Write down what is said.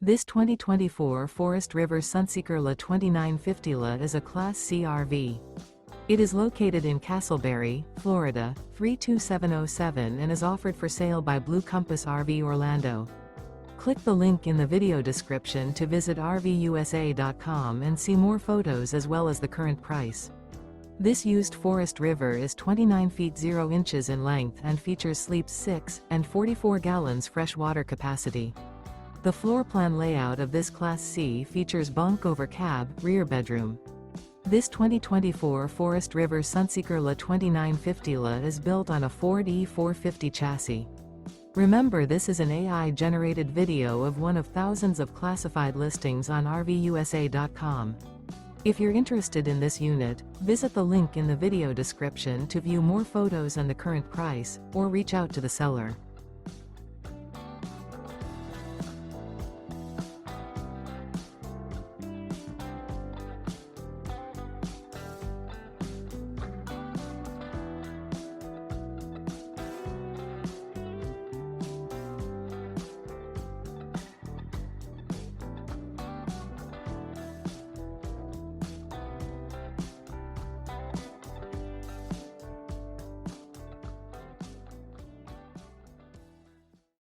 This 2024 Forest River Sunseeker La 2950 La is a Class C RV. It is located in Casselberry, Florida, 32707 and is offered for sale by Blue Compass RV Orlando. Click the link in the video description to visit RVUSA.com and see more photos as well as the current price. This used Forest River is 29 feet 0 inches in length and features sleeps 6 and 44 gallons fresh water capacity. The floor plan layout of this Class C features bunk over cab, rear bedroom. This 2024 Forest River Sunseeker La 2950 La is built on a Ford E450 chassis. Remember, this is an AI-generated video of one of thousands of classified listings on RVUSA.com. If you're interested in this unit, visit the link in the video description to view more photos and the current price, or reach out to the seller.